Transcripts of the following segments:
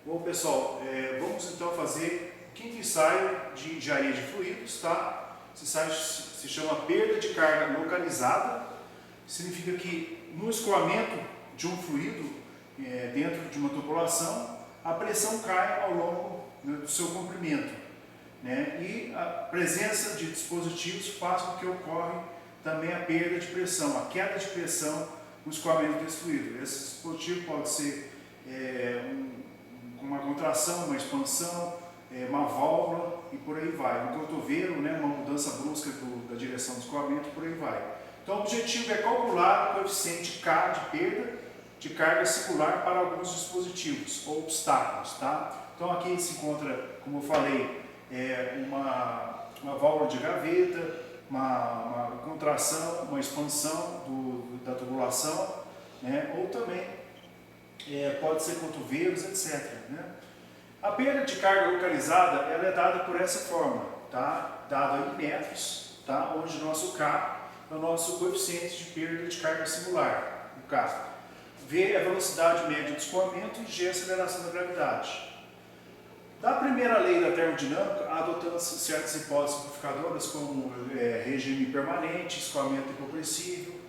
Bom, pessoal, vamos então fazer o quinto ensaio de engenharia de fluidos, tá? Esse ensaio se chama perda de carga localizada. Significa que no escoamento de um fluido dentro de uma tubulação, a pressão cai ao longo, né, do seu comprimento, né? E a presença de dispositivos faz com que ocorra também a perda de pressão, a queda de pressão no escoamento desse fluido. Esse dispositivo pode ser uma contração, uma expansão, uma válvula e por aí vai. Um cotovelo, né, uma mudança brusca da direção do escoamento e por aí vai. Então o objetivo é calcular o coeficiente K de perda de carga circular para alguns dispositivos ou obstáculos, tá? Então aqui se encontra, como eu falei, uma válvula de gaveta, uma contração, uma expansão da tubulação, né? Ou também pode ser cotovelos, etc. Né? A perda de carga localizada ela é dada por essa forma, tá? Dada em metros, tá? Onde o nosso K é o nosso coeficiente de perda de carga singular, o K. V é a velocidade média do escoamento e G é a aceleração da gravidade. Da primeira lei da termodinâmica, adotando-se certas hipóteses simplificadoras como regime permanente, escoamento incompressível,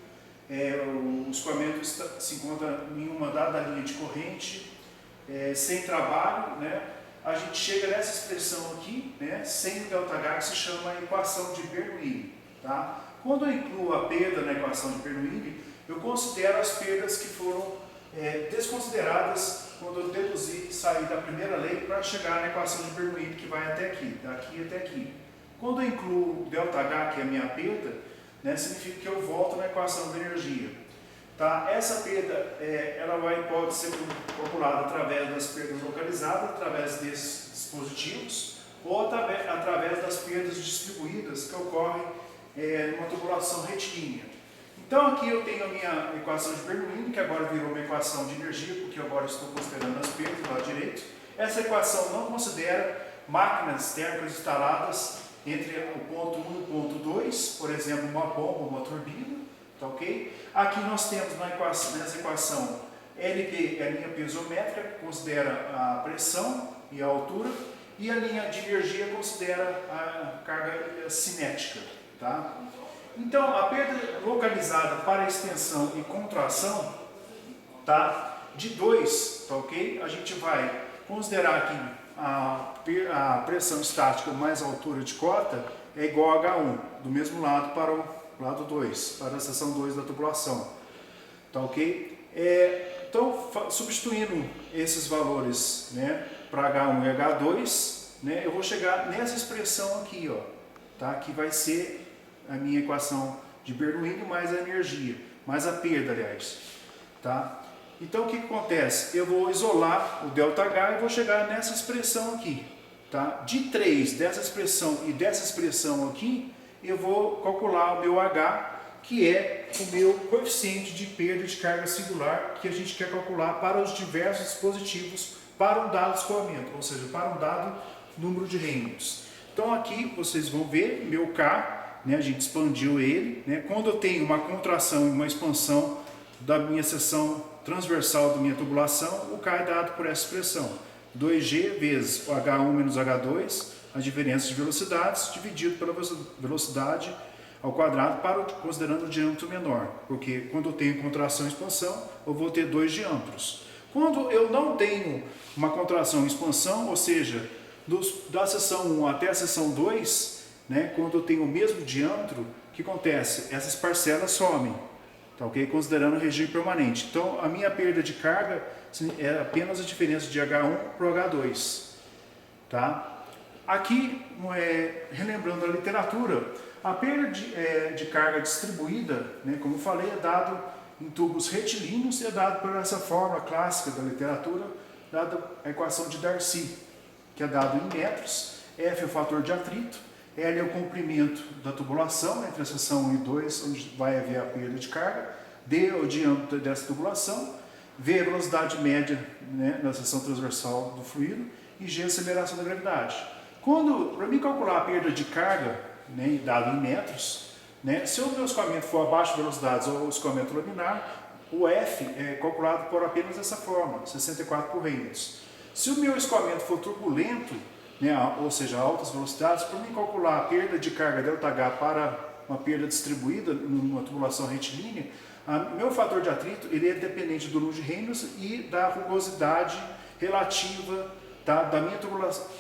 o escoamento se encontra em uma dada linha de corrente, sem trabalho, né? A gente chega nessa expressão aqui, né, sem o ΔH, que se chama a equação de Bernoulli. Tá? Quando eu incluo a perda na equação de Bernoulli, eu considero as perdas que foram desconsideradas quando eu deduzi e saí da primeira lei para chegar na equação de Bernoulli, que vai até aqui, daqui até aqui. Quando eu incluo o ΔH, que é a minha perda, né, significa que eu volto na equação da energia. Tá? Essa perda pode ser calculada através das perdas localizadas, através desses dispositivos, ou através das perdas distribuídas que ocorrem numa tubulação retilínea. Então aqui eu tenho a minha equação de Bernoulli, que agora virou uma equação de energia, porque agora estou considerando as perdas do lado direito. Essa equação não considera máquinas térmicas instaladas entre o ponto 1 e o ponto 2, por exemplo, uma bomba, uma turbina, tá ok? Aqui nós temos nessa equação LP é a linha piezométrica, que considera a pressão e a altura, e a linha de energia considera a carga cinética, tá? Então, a perda localizada para extensão e contração, tá? De 2, tá ok? A gente vai considerar aqui a pressão estática mais a altura de cota é igual a H1, do mesmo lado para o lado 2, para a seção 2 da tubulação, tá ok? Então, substituindo esses valores, né, para H1 e H2, né, eu vou chegar nessa expressão aqui, ó, tá? Que vai ser a minha equação de Bernoulli mais a energia, mais a perda, aliás, tá? Então o que acontece? Eu vou isolar o ΔH e vou chegar nessa expressão aqui, tá? De 3 dessa expressão e dessa expressão aqui, eu vou calcular o meu H, que é o meu coeficiente de perda de carga singular que a gente quer calcular para os diversos dispositivos para um dado escoamento, ou seja, para um dado número de Reynolds. Então aqui vocês vão ver meu K, né, a gente expandiu ele, né? Quando eu tenho uma contração e uma expansão da minha seção transversal da minha tubulação, o K é dado por essa expressão, 2G vezes o H1 menos H2, a diferença de velocidades, dividido pela velocidade ao quadrado, considerando o diâmetro menor, porque quando eu tenho contração e expansão, eu vou ter 2 diâmetros. Quando eu não tenho uma contração e expansão, ou seja, da seção 1 até a seção 2, né, quando eu tenho o mesmo diâmetro, o que acontece? Essas parcelas somem, tá, okay? Considerando o regime permanente. Então, a minha perda de carga é apenas a diferença de H1 para o H2. Tá? Aqui, relembrando a literatura, a perda de carga distribuída, né, como eu falei, é dado em tubos retilíneos e é dado por essa fórmula clássica da literatura, dada a equação de Darcy, que é dado em metros, F é o fator de atrito, L é o comprimento da tubulação entre a seção 1 e 2, onde vai haver a perda de carga, D é o diâmetro dessa tubulação, V é a velocidade média, né, na seção transversal do fluido e G é a aceleração da gravidade. Para mim calcular a perda de carga, né, dado em metros, né, se o meu escoamento for abaixo de velocidades ou o escoamento laminar, o F é calculado por apenas essa forma, 64 por Reynolds. Se o meu escoamento for turbulento, né, ou seja, altas velocidades, para mim calcular a perda de carga ΔH para uma perda distribuída numa tubulação retilínea, meu fator de atrito ele é dependente do número de Reynolds e da rugosidade relativa da minha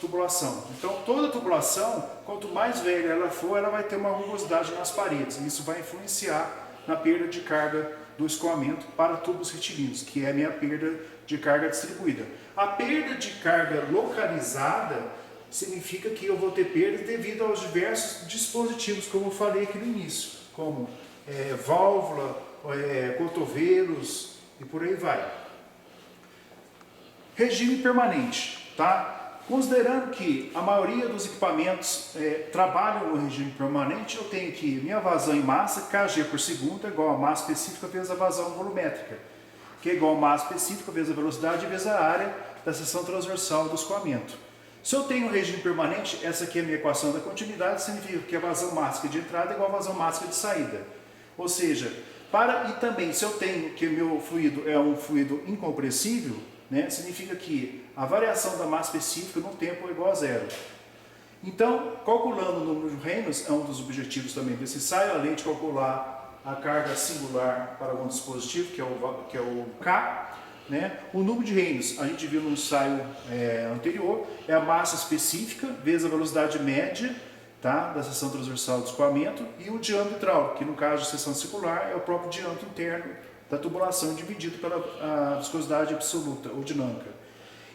tubulação. Então, toda tubulação, quanto mais velha ela for, ela vai ter uma rugosidade nas paredes. E isso vai influenciar na perda de carga do escoamento para tubos retilíneos, que é a minha perda de carga distribuída. A perda de carga localizada significa que eu vou ter perda devido aos diversos dispositivos, como eu falei aqui no início, como válvula, cotovelos e por aí vai. Regime permanente, tá? Considerando que a maioria dos equipamentos trabalham no regime permanente, eu tenho que minha vazão em massa, kg por segundo, é igual a massa específica vezes a vazão volumétrica, que é igual a massa específica vezes a velocidade vezes a área da seção transversal do escoamento. Se eu tenho um regime permanente, essa aqui é a minha equação da continuidade, significa que a vazão máxima de entrada é igual a vazão máxima de saída. Ou seja, e também se eu tenho que o meu fluido é um fluido incompressível, né, significa que a variação da massa específica no tempo é igual a zero. Então, calculando o número de Reynolds, é um dos objetivos também desse ensaio, além de calcular a carga singular para algum dispositivo, que é o K. Né? O número de Reynolds, a gente viu no ensaio anterior, é a massa específica vezes a velocidade média, tá, da seção transversal do escoamento, e o diâmetro hidráulico, que no caso de seção circular é o próprio diâmetro interno da tubulação dividido pela viscosidade absoluta ou dinâmica.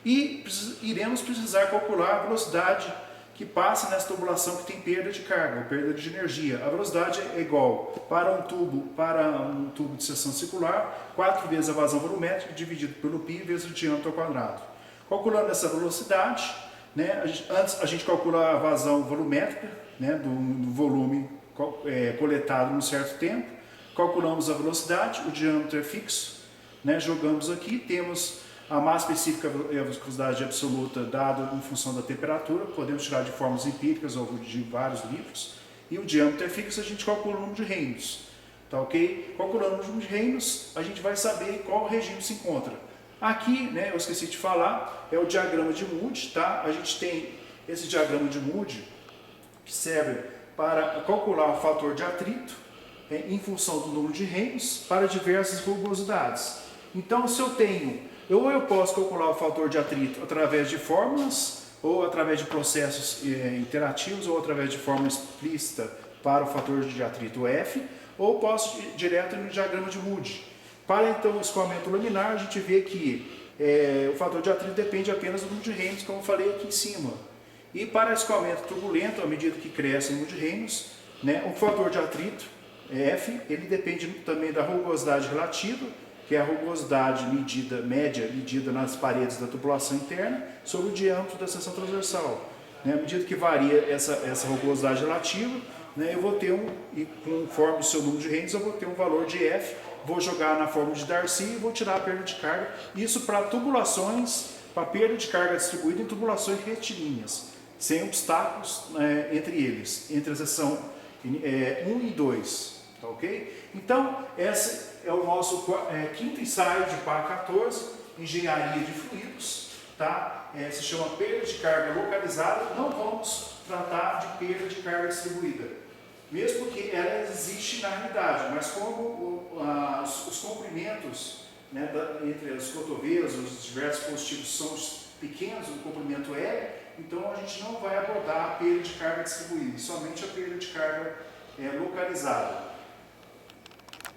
E iremos precisar calcular a velocidade que passa nessa tubulação que tem perda de carga, ou perda de energia. A velocidade é igual para um tubo de seção circular, 4 vezes a vazão volumétrica dividido pelo π vezes o diâmetro ao quadrado. Calculando essa velocidade, né, antes a gente calcula a vazão volumétrica, né, do volume coletado num certo tempo, calculamos a velocidade, o diâmetro é fixo, né, jogamos aqui, temos a massa específica e a viscosidade absoluta dada em função da temperatura, podemos tirar de formas empíricas ou de vários livros, e o diâmetro é fixo, a gente calcula o número de Reynolds, tá ok? Calculando o número de Reynolds, a gente vai saber qual regime se encontra. Aqui, né, eu esqueci de falar, é o diagrama de Moody, tá? A gente tem esse diagrama de Moody que serve para calcular o fator de atrito em função do número de Reynolds para diversas rugosidades. Então, se eu tenho, ou eu posso calcular o fator de atrito através de fórmulas, ou através de processos interativos, ou através de fórmula explícita para o fator de atrito F, ou posso ir direto no diagrama de Moody. Para então o escoamento laminar, a gente vê que o fator de atrito depende apenas do número de Reynolds, como eu falei aqui em cima. E para escoamento turbulento, à medida que cresce o número de Reynolds, né, o fator de atrito F, ele depende também da rugosidade relativa, que é a rugosidade média medida nas paredes da tubulação interna, sobre o diâmetro da seção transversal. Né, à medida que varia essa rugosidade relativa, né, eu vou ter e conforme o seu número de Reynolds, eu vou ter um valor de F, vou jogar na fórmula de Darcy e vou tirar a perda de carga. Isso para tubulações, para perda de carga distribuída em tubulações retilíneas, sem obstáculos entre eles, entre a seção 1 e 2. Tá ok? Então, esse é o nosso quinto ensaio de PA 14, Engenharia de Fluidos. Tá? Se chama perda de carga localizada. Não vamos tratar de perda de carga distribuída, mesmo que ela existe na realidade, mas como os comprimentos, né, entre os cotovelos, os diversos dispositivos são pequenos, o comprimento então a gente não vai abordar a perda de carga distribuída, somente a perda de carga localizada.